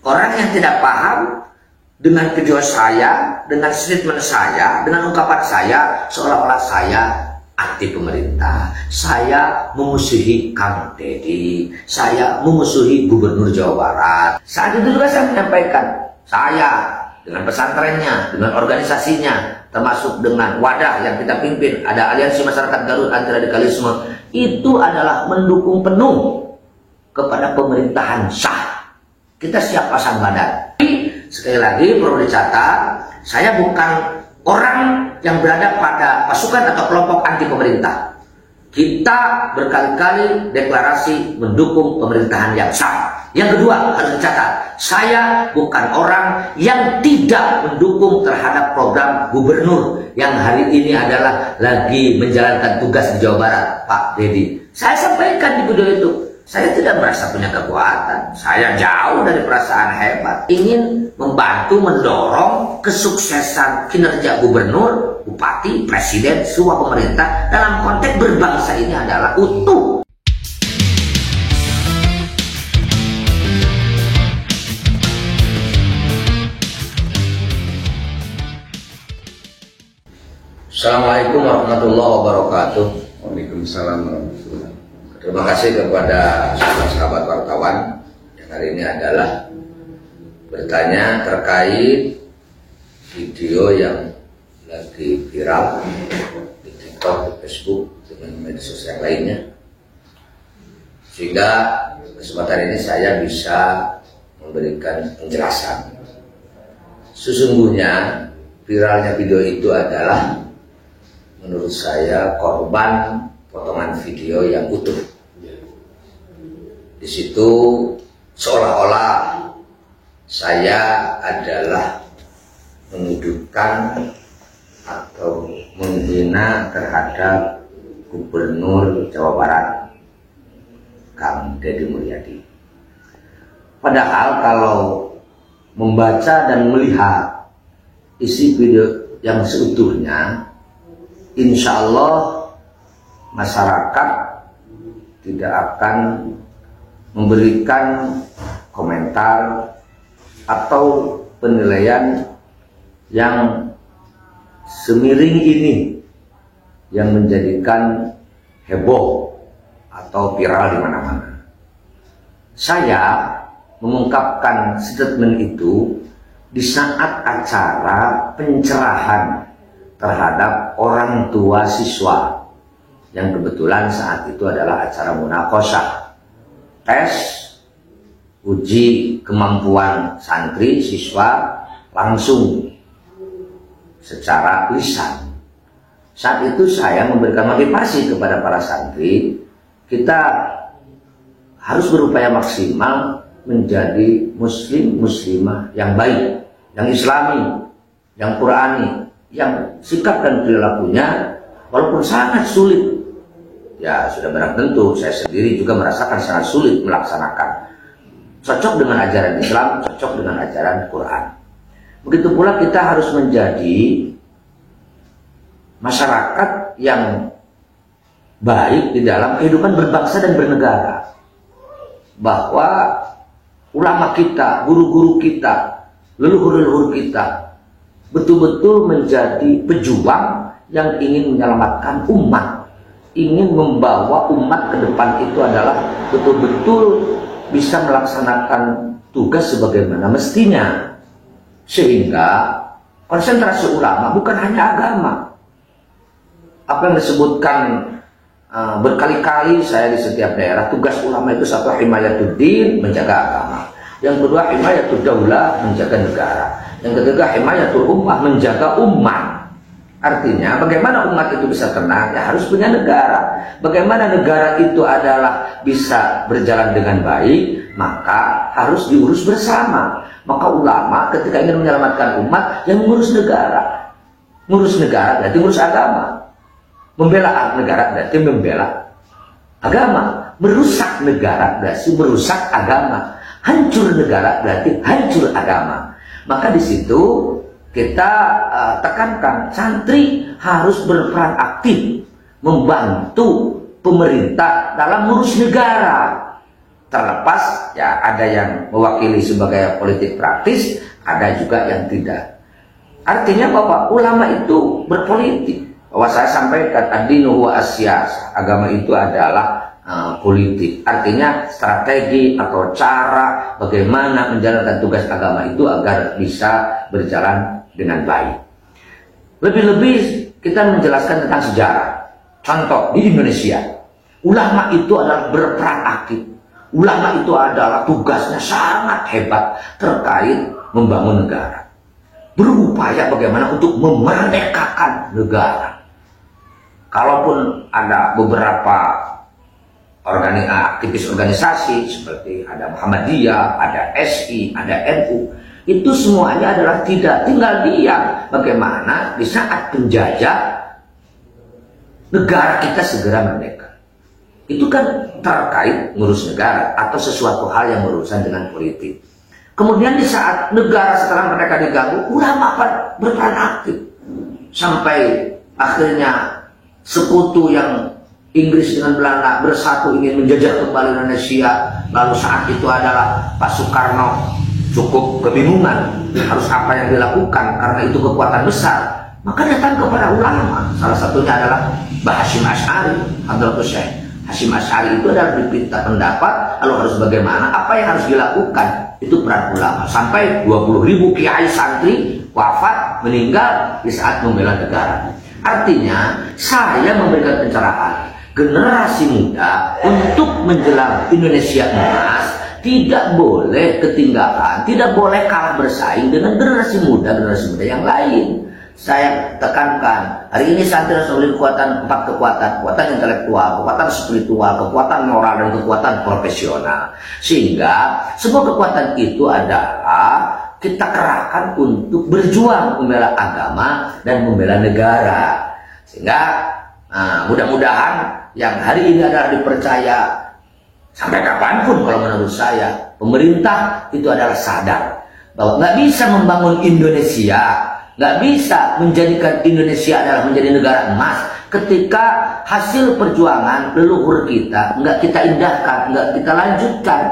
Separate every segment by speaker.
Speaker 1: Orang yang tidak paham dengan video saya, dengan statement saya, dengan ungkapan saya, seolah-olah saya anti pemerintah, saya memusuhi Kang Deddy, saya memusuhi Gubernur Jawa Barat. Saat itu juga saya menyampaikan, saya dengan pesantrennya, dengan organisasinya, termasuk dengan wadah yang kita pimpin, ada Aliansi Masyarakat Garut Anti Radikalisme, itu adalah mendukung penuh kepada pemerintahan sah. Kita siap pasang badan. Sekali lagi perlu dicatat, saya bukan orang yang berada pada pasukan atau kelompok anti pemerintah. Kita berkali-kali deklarasi mendukung pemerintahan yang sah. Yang kedua harus dicatat, saya bukan orang yang tidak mendukung terhadap program gubernur yang hari ini adalah lagi menjalankan tugas di Jawa Barat, Pak Deddy. Saya sampaikan di video itu, saya tidak merasa punya kekuatan. Saya jauh dari perasaan hebat. Ingin membantu mendorong kesuksesan kinerja gubernur, bupati, presiden, semua pemerintah dalam konteks berbangsa ini adalah utuh. Assalamualaikum warahmatullahi wabarakatuh.
Speaker 2: Waalaikumsalam warahmatullahi wabarakatuh.
Speaker 1: Terima kasih kepada sahabat wartawan yang hari ini adalah bertanya terkait video yang lagi viral di TikTok, di Facebook, dengan media sosial lainnya. Sehingga kesempatan ini saya bisa memberikan penjelasan. Sesungguhnya viralnya video itu adalah menurut saya korban potongan video yang utuh. Di situ seolah-olah saya adalah menuduhkan atau menghina terhadap Gubernur Jawa Barat, Kang Deddy Mulyadi. Padahal kalau membaca dan melihat isi video yang seutuhnya, insya Allah masyarakat tidak akan memberikan komentar atau penilaian yang semiring ini yang menjadikan heboh atau viral di mana-mana. Saya mengungkapkan statement itu di saat acara pencerahan terhadap orang tua siswa yang kebetulan saat itu adalah acara munaqosyah, tes uji kemampuan santri siswa langsung secara lisan. Saat itu saya memberikan motivasi kepada para santri, kita harus berupaya maksimal menjadi muslim muslimah yang baik, yang islami, yang qurani, yang sikap dan perilakunya walaupun sangat sulit, ya sudah barang tentu saya sendiri juga merasakan sangat sulit melaksanakan, cocok dengan ajaran Islam, cocok dengan ajaran Quran. Begitu pula kita harus menjadi masyarakat yang baik di dalam kehidupan berbangsa dan bernegara. Bahwa ulama kita, guru-guru kita, leluhur-leluhur kita betul-betul menjadi pejuang yang ingin menyelamatkan umat, ingin membawa umat ke depan itu adalah betul-betul bisa melaksanakan tugas sebagaimana mestinya. Sehingga konsentrasi ulama bukan hanya agama. Apa yang disebutkan berkali-kali saya di setiap daerah, tugas ulama itu satu, himayatuddin, menjaga agama. Yang kedua, himayatud daulah, menjaga negara. Yang ketiga, himayatul ummah, menjaga umat. Artinya bagaimana umat itu bisa tenang, ya harus punya negara. Bagaimana negara itu adalah bisa berjalan dengan baik, maka harus diurus bersama. Maka ulama ketika ingin menyelamatkan umat, yang mengurus negara. Ngurus negara berarti ngurus agama. Membela negara berarti membela agama. Merusak negara berarti merusak agama. Hancur negara berarti hancur agama. Maka di situ kita tekankan santri harus berperan aktif membantu pemerintah dalam mengurus negara. terlepas ya ada yang mewakili sebagai politik praktis, ada juga yang tidak. Artinya bahwa ulama itu berpolitik. Bahwa saya sampaikan ad-dinu huwa as-siyasah, agama itu adalah politik. Artinya strategi atau cara bagaimana menjalankan tugas agama itu agar bisa berjalan dengan baik. Lebih-lebih kita menjelaskan tentang sejarah. Contoh di Indonesia, ulama itu adalah berperan aktif. Ulama itu adalah tugasnya sangat hebat terkait membangun negara. Berupaya bagaimana untuk memerdekakan negara. Kalaupun ada beberapa aktivis organisasi seperti ada Muhammadiyah, ada SI, ada NU, itu semuanya adalah tidak tinggal diam bagaimana di saat penjajah negara kita segera merdeka. Itu kan terkait ngurus negara atau sesuatu hal yang berurusan dengan politik. Kemudian di saat negara setelah mereka diganggu, ulama berperan aktif. Sampai akhirnya sekutu yang Inggris dengan Belanda bersatu ingin menjajah kembali Indonesia. Lalu saat itu adalah Pak Soekarno cukup kebingungan harus apa yang dilakukan karena itu kekuatan besar. Maka datang kepada ulama. Salah satunya adalah Mbah Hasyim Asy'ari, Abdul Syekh Hasyim Asy'ari itu adalah diminta pendapat lalu harus bagaimana, apa yang harus dilakukan. Itu peran ulama. Sampai 20.000 kiai santri wafat, meninggal di saat membela negara. Artinya saya memberikan pencerahan generasi muda untuk menjelang Indonesia emas tidak boleh ketinggalan, tidak boleh kalah bersaing dengan generasi muda yang lain. Saya tekankan, hari ini santri harus memiliki empat kekuatan intelektual, kekuatan spiritual, kekuatan moral, dan kekuatan profesional. Sehingga semua kekuatan itu adalah kita kerahkan untuk berjuang membela agama dan membela negara. Sehingga mudah-mudahan yang hari ini adalah dipercaya sampai kapanpun, kalau menurut saya pemerintah itu adalah sadar bahwa nggak bisa membangun Indonesia, nggak bisa menjadikan Indonesia adalah menjadi negara emas ketika hasil perjuangan leluhur kita nggak kita indahkan, nggak kita lanjutkan.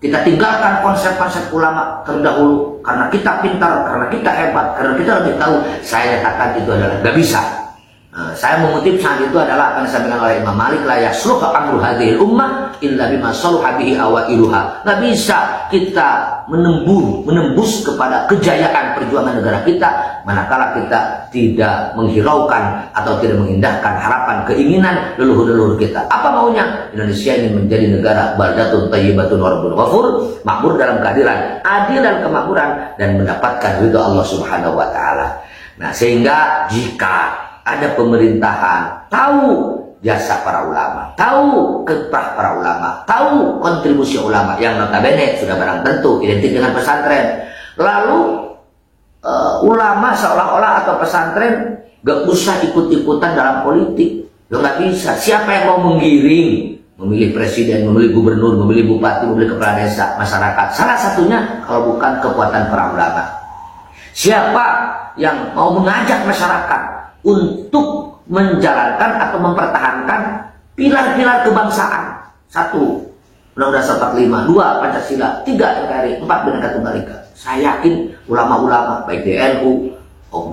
Speaker 1: Kita tinggalkan konsep-konsep ulama terdahulu karena kita pintar, karena kita hebat, karena kita lebih tahu. Saya katakan itu adalah nggak bisa. Saya mengutip saat itu adalah apa yang disampaikan oleh Imam Malik, la yasluhu amru hadhil ummah illa bima saluha bihi awailuha. Nggak bisa kita menembus kepada kejayaan perjuangan negara kita manakala kita tidak menghiraukan atau tidak mengindahkan harapan keinginan leluhur-leluhur kita. Apa maunya? Indonesia ingin menjadi negara baldatun thayyibatun wa rabbun ghafur, makmur dalam keadilan, adil dan kemakmuran, dan mendapatkan ridha Allah Subhanahu wa taala. Nah, sehingga jika ada pemerintahan tahu jasa para ulama, tahu kiprah para ulama, tahu kontribusi ulama yang notabene sudah barang tentu identik dengan pesantren, lalu ulama seolah-olah atau pesantren gak usah ikut-ikutan dalam politik. Lo gak bisa. Siapa yang mau menggiring, memilih presiden, memilih gubernur, memilih bupati, memilih kepala desa, masyarakat? Salah satunya kalau bukan kekuatan para ulama. Siapa yang mau mengajak masyarakat untuk menjalankan atau mempertahankan pilar-pilar kebangsaan? 1. Undang-Undang 45, 2. Pancasila, 3. NKRI, 4. Bhinneka Tunggal Ika. Saya yakin ulama-ulama baik di NU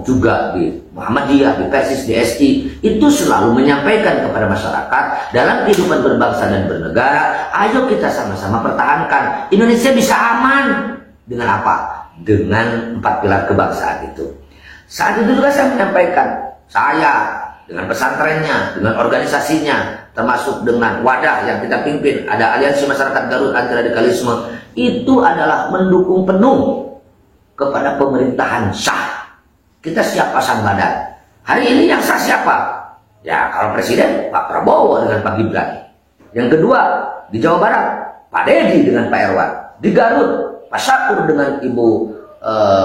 Speaker 1: juga di Muhammadiyah, di Persis, di SI itu selalu menyampaikan kepada masyarakat dalam kehidupan berbangsa dan bernegara, ayo kita sama-sama pertahankan Indonesia bisa aman. Dengan apa? Dengan 4 pilar kebangsaan itu. Saat itu juga saya menyampaikan, saya dengan pesantrennya, dengan organisasinya, termasuk dengan wadah yang kita pimpin, ada Aliansi Masyarakat Garut Anti Radikalisme, itu adalah mendukung penuh kepada pemerintahan sah. Kita siap pasang badan. Hari ini yang sah siapa? Ya, kalau presiden Pak Prabowo dengan Pak Gibran. Yang kedua di Jawa Barat Pak Dedi dengan Pak Erwan. Di Garut Pak Syakur dengan Ibu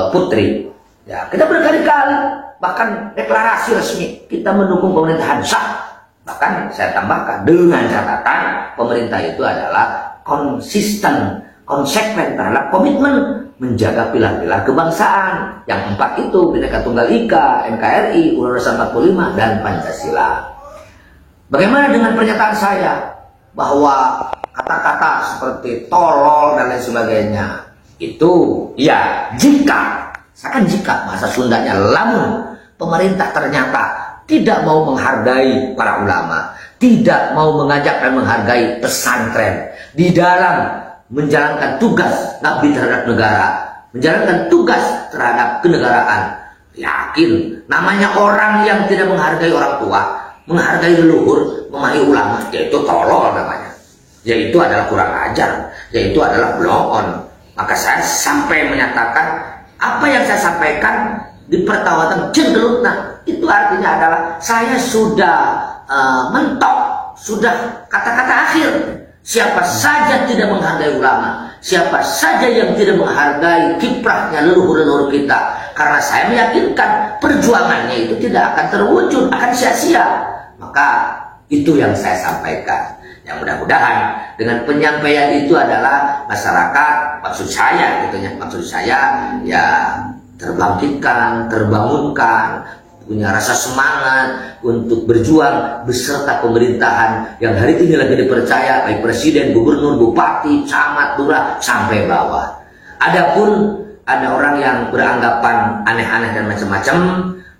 Speaker 1: Putri. Ya, kita berkali-kali bahkan deklarasi resmi kita mendukung pemerintahan sah. Bahkan saya tambahkan dengan catatan pemerintah itu adalah konsisten, konsekuen terhadap komitmen menjaga pilar-pilar kebangsaan. Yang 4 itu Bhinneka Tunggal Ika, NKRI, Undang-Undang 45, dan Pancasila. Bagaimana dengan pernyataan saya bahwa kata-kata seperti tolol dan lain sebagainya. Itu ya jika bahasa Sundanya, lamun pemerintah ternyata tidak mau menghargai para ulama, tidak mau mengajak dan menghargai pesantren di dalam menjalankan tugas ngabdi terhadap negara, menjalankan tugas terhadap kenegaraan. Yakin namanya orang yang tidak menghargai orang tua, menghargai leluhur, memahami ulama, yaitu tolol namanya. Yaitu adalah kurang ajar, yaitu adalah blow on. Maka saya sampai menyatakan apa yang saya sampaikan di pertawatan jenggelutna, itu artinya adalah saya sudah mentok, sudah kata-kata akhir. Siapa saja tidak menghargai ulama, siapa saja yang tidak menghargai kiprahnya leluhur-leluhur kita, karena saya meyakinkan perjuangannya itu tidak akan terwujud, akan sia-sia. Maka itu yang saya sampaikan. Yang mudah-mudahan dengan penyampaian itu adalah masyarakat, maksud saya ya terbangkitkan, terbangunkan, punya rasa semangat untuk berjuang beserta pemerintahan yang hari ini lagi dipercaya, baik presiden, gubernur, bupati, camat, lurah, sampai bawah. Adapun ada orang yang beranggapan aneh-aneh dan macam-macam,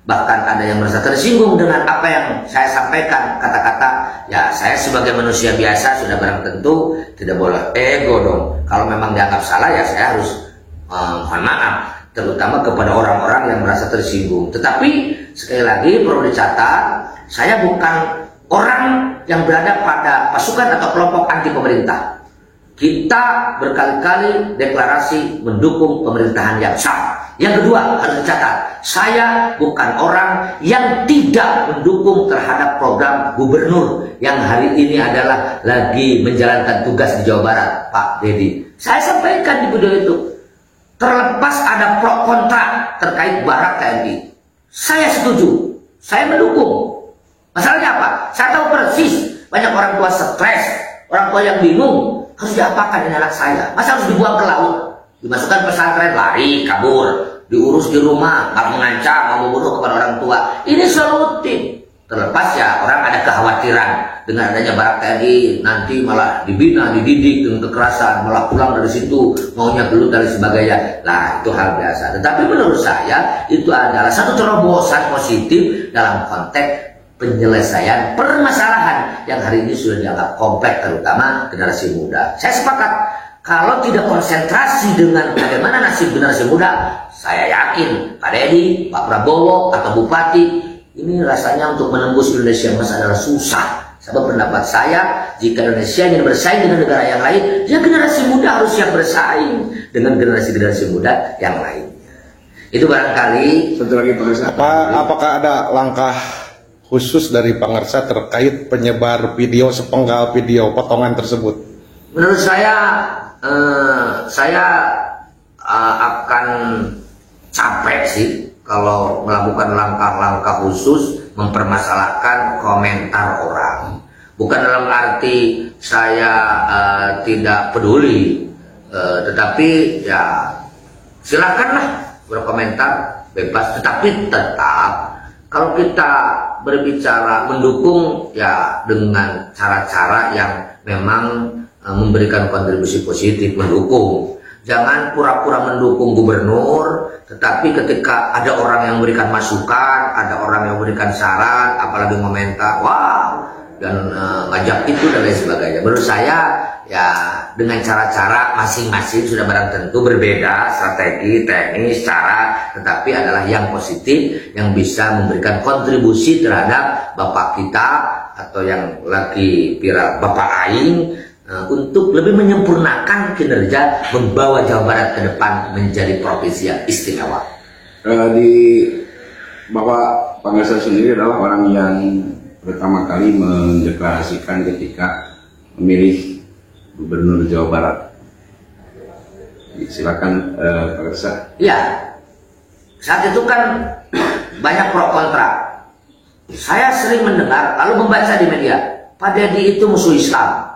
Speaker 1: bahkan ada yang merasa tersinggung dengan apa yang saya sampaikan, kata-kata, ya saya sebagai manusia biasa sudah barang tentu tidak boleh ego dong. Kalau memang dianggap salah ya saya harus mohon maaf, terutama kepada orang-orang yang merasa tersinggung. Tetapi sekali lagi perlu dicatat, saya bukan orang yang berada pada pasukan atau kelompok anti pemerintah. Kita berkali-kali deklarasi mendukung pemerintahan yang sah. Yang kedua harus dicatat, saya bukan orang yang tidak mendukung terhadap program gubernur yang hari ini adalah lagi menjalankan tugas di Jawa Barat, Pak Dedi. Saya sampaikan di video itu, terlepas ada pro kontra terkait Barak TNI, saya setuju, saya mendukung. Masalahnya apa? Saya tahu persis banyak orang tua stres, orang tua yang bingung harus diapakan dengan anak saya. Masa harus dibuang ke laut, dimasukkan pesantren, lari, kabur, diurus di rumah, nggak mengancam, mau membunuh kepada orang tua. Ini selalu rutin. Terlepas ya orang ada kekhawatiran dengan adanya Barak TNI nanti malah dibina, dididik dengan kekerasan, malah pulang dari situ maunya gelut dan sebagainya. Nah itu hal biasa. Tetapi menurut saya itu adalah satu terobosan positif dalam konteks penyelesaian permasalahan yang hari ini sudah dianggap kompleks, terutama generasi muda. Saya sepakat, kalau tidak konsentrasi dengan bagaimana nasib generasi muda, saya yakin Pak Dedi, Pak Prabowo, atau Bupati, ini rasanya untuk menembus Indonesia Emas adalah susah. Sebab pendapat saya, jika Indonesia ingin bersaing dengan negara yang lain, ya generasi muda harus yang bersaing dengan generasi-generasi muda yang lainnya. Itu barangkali.
Speaker 2: Satu lagi Pak, apakah ada langkah khusus dari Pak Ngersa terkait penyebar video sepenggal video potongan tersebut?
Speaker 1: Menurut saya akan capek sih kalau melakukan langkah-langkah khusus mempermasalahkan komentar orang. Bukan dalam arti saya tidak peduli, tetapi ya silakanlah berkomentar bebas, tetapi tetap kalau kita berbicara mendukung ya dengan cara-cara yang memang memberikan kontribusi positif, mendukung. Jangan pura-pura mendukung gubernur, tetapi ketika ada orang yang memberikan masukan, ada orang yang memberikan saran, apalagi komentar, wah, dan ngajak itu dan lain sebagainya. Menurut saya ya dengan cara-cara masing-masing sudah barang tentu berbeda, strategi, teknis, cara, tetapi adalah yang positif yang bisa memberikan kontribusi terhadap bapak kita atau yang lagi viral Bapak Aing untuk lebih menyempurnakan kinerja membawa Jawa Barat ke depan menjadi provinsi yang istimewa.
Speaker 2: Bapak Pak Ngersa sendiri adalah orang yang pertama kali mendeklarasikan ketika memilih Gubernur Jawa Barat. Silakan Pak Ngersa.
Speaker 1: Ya, saat itu kan banyak pro kontra. Saya sering mendengar lalu membaca di media, Pak Dedi itu musuh Islam.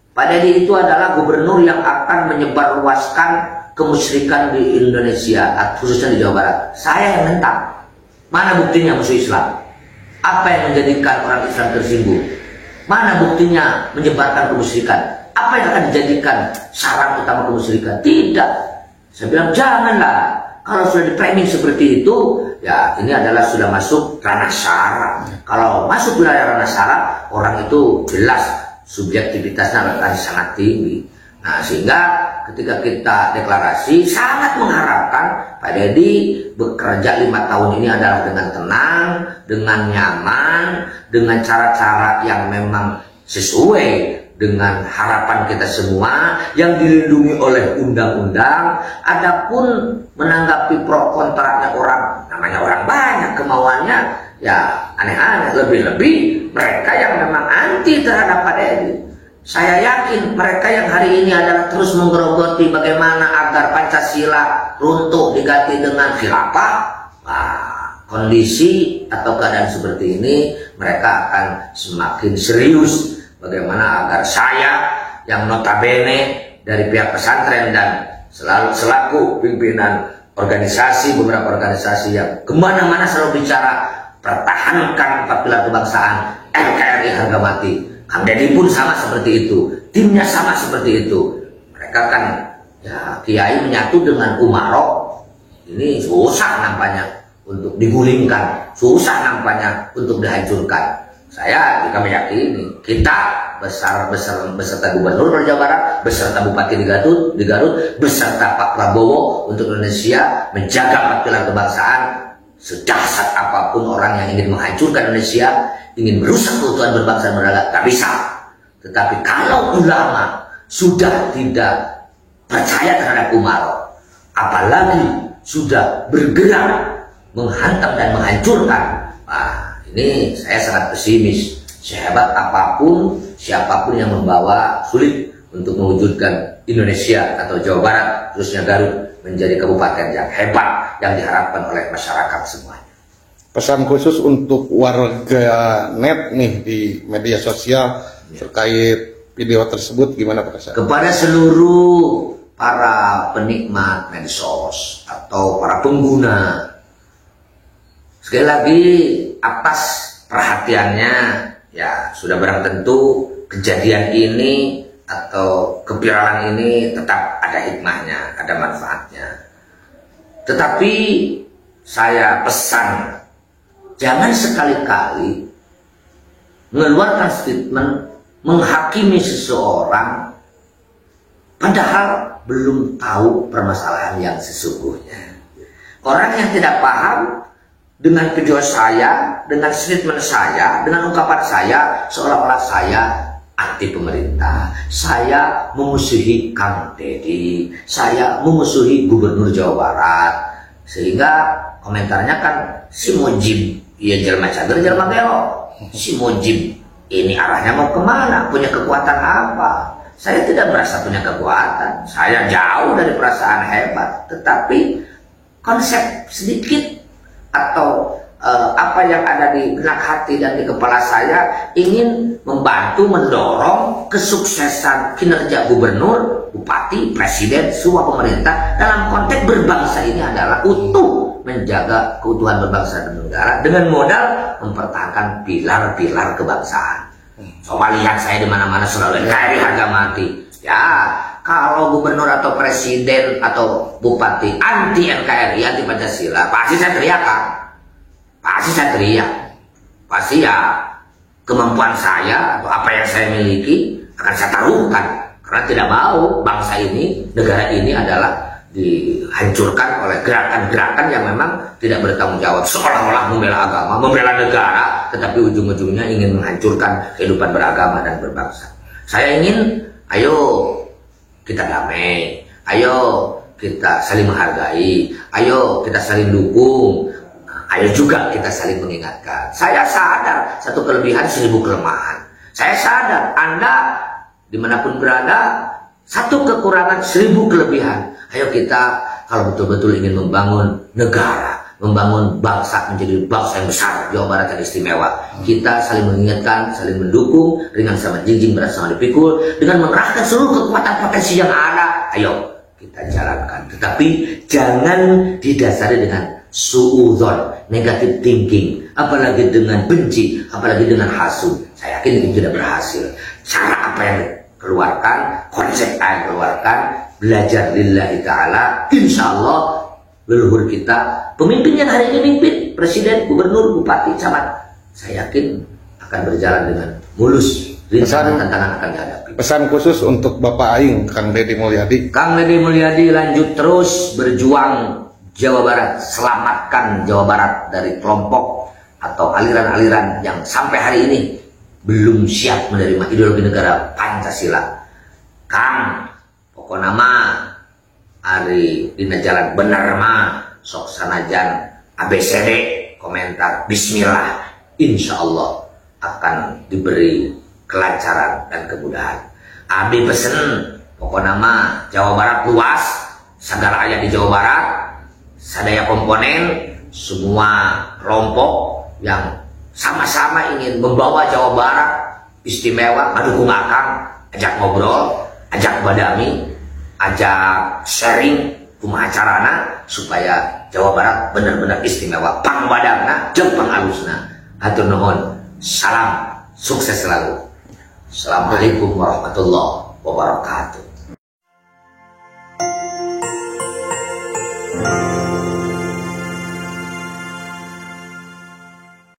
Speaker 1: Pak Dedi itu adalah gubernur yang akan menyebarluaskan kemusyrikan di Indonesia, khususnya di Jawa Barat. Saya yang nentang. Mana buktinya musuh Islam? Apa yang menjadikan orang Islam tersinggung? Mana buktinya menyebarkan kemusyrikan? Apa yang akan dijadikan syarat utama kemusyrikan? Tidak. Saya bilang janganlah. Kalau sudah di-framing seperti itu, ya ini adalah sudah masuk ranah syara. Kalau masuk wilayah ranah syara, orang itu jelas subjektivitasnya akan sangat tinggi. Nah, sehingga ketika kita deklarasi sangat mengharapkan Pak Deddy bekerja 5 tahun ini adalah dengan tenang, dengan nyaman, dengan cara-cara yang memang sesuai dengan harapan kita semua, yang dilindungi oleh undang-undang. Adapun menanggapi pro kontranya orang, namanya orang banyak, kemauannya ya aneh-aneh. Lebih-lebih mereka yang memang anti terhadap Pak Deddy. Saya yakin mereka yang hari ini adalah terus menggerogoti bagaimana agar Pancasila runtuh diganti dengan khilafah. Kondisi atau keadaan seperti ini, mereka akan semakin serius bagaimana agar saya yang notabene dari pihak pesantren dan selaku pimpinan organisasi, beberapa organisasi yang kemana-mana selalu bicara pertahankan 4 pilar kebangsaan, NKRI harga mati. Kang Deddy pun sama seperti itu, timnya sama seperti itu. Mereka kan ya kiai menyatu dengan umarok, ini susah nampaknya untuk digulingkan, susah nampaknya untuk dihancurkan. Saya juga meyakini kita beserta Gubernur Jawa Barat, beserta Bupati di Garut, beserta Pak Prabowo untuk Indonesia menjaga 4 pilar kebangsaan. Sedahsyat apapun orang yang ingin menghancurkan Indonesia, ingin merusak keutuhan berbangsa dan bernegara, tak bisa. Tetapi kalau ulama sudah tidak percaya terhadap umarok, apalagi sudah bergerak menghantam dan menghancurkan, ini saya sangat pesimis. Sehebat apapun, siapapun yang membawa, sulit untuk mewujudkan Indonesia atau Jawa Barat, khususnya Garut, menjadi kabupaten yang hebat yang diharapkan oleh masyarakat semuanya.
Speaker 3: Pesan khusus untuk warga net nih di media sosial terkait video tersebut gimana Pak Kasar?
Speaker 1: Kepada seluruh para penikmat medsos atau para pengguna, sekali lagi atas perhatiannya, ya sudah barang tentu kejadian ini atau keviralan ini tetap ada hikmahnya, ada manfaatnya. Tetapi saya pesan, jangan sekali-kali mengeluarkan statement menghakimi seseorang padahal belum tahu permasalahan yang sesungguhnya. Orang yang tidak paham dengan video saya, dengan statement saya, dengan ungkapan saya, seolah-olah saya anti pemerintah, saya memusuhi Kang Deddy, saya memusuhi Gubernur Jawa Barat, sehingga komentarnya kan si Mujib, ya jelma cager, jelma belok, si Mujib ini arahnya mau kemana, punya kekuatan apa? Saya tidak merasa punya kekuatan, saya jauh dari perasaan hebat, tetapi konsep sedikit atau apa yang ada di benak hati dan di kepala saya ingin membantu mendorong kesuksesan kinerja gubernur, bupati, presiden, semua pemerintah dalam konteks berbangsa ini adalah utuh menjaga keutuhan berbangsa dan negara dengan modal mempertahankan pilar-pilar kebangsaan. Coba lihat saya di mana-mana selalu NKRI harga mati. Ya, kalau gubernur atau presiden atau bupati anti NKRI, anti Pancasila, pasti saya teriak kan? Pasti saya teriak. Pasti ya kemampuan saya atau apa yang saya miliki akan saya taruhkan. Karena tidak mau bangsa ini, negara ini adalah dihancurkan oleh gerakan-gerakan yang memang tidak bertanggung jawab, seolah-olah membela agama, membela negara, tetapi ujung-ujungnya ingin menghancurkan kehidupan beragama dan berbangsa. Saya ingin, ayo kita damai, ayo kita saling menghargai, ayo kita saling dukung, ayo juga kita saling mengingatkan. Saya sadar satu kelebihan 1000 kelemahan. Saya sadar Anda dimanapun berada satu kekurangan 1000 kelebihan. Ayo kita kalau betul-betul ingin membangun negara, membangun bangsa menjadi bangsa yang besar, Jawa Barat yang istimewa, kita saling mengingatkan, saling mendukung, ringan sama jinjing, berat sama dipikul, dengan mengerahkan seluruh kekuatan potensi yang ada. Ayo kita jalankan, tetapi jangan didasari dengan suudzon, negative thinking, apalagi dengan benci, apalagi dengan hasud. Saya yakin itu tidak berhasil. Cara apa yang keluarkan, konsep Aing keluarkan, belajar lillahi ta'ala, insya Allah leluhur kita, pemimpin yang hari ini mimpin, presiden, gubernur, bupati, camat, saya yakin akan berjalan dengan mulus. Tantangan akan dihadapi.
Speaker 3: Pesan khusus untuk Bapak Aing, Kang Deddy Mulyadi.
Speaker 1: Kang Deddy Mulyadi, lanjut terus berjuang Jawa Barat, selamatkan Jawa Barat dari kelompok atau aliran-aliran yang sampai hari ini belum siap menerima ideologi negara Pancasila. Kang, pokoknya mah hari dina jalan bener mah sok sanajan ABCD komentar Bismillah, insya Allah akan diberi kelancaran dan kemudahan. Abi pesen pokoknya mah Jawa Barat luas, segala aya di Jawa Barat, sadaya komponen, semua kelompok yang sama-sama ingin membawa Jawa Barat istimewa, ngadukung akang, ajak ngobrol, ajak badami, ajak sharing kumaha carana supaya Jawa Barat benar-benar istimewa, pangbadangna jeung pangalusna. Hatur nuhun, salam, sukses selalu. Assalamualaikum warahmatullahi wabarakatuh.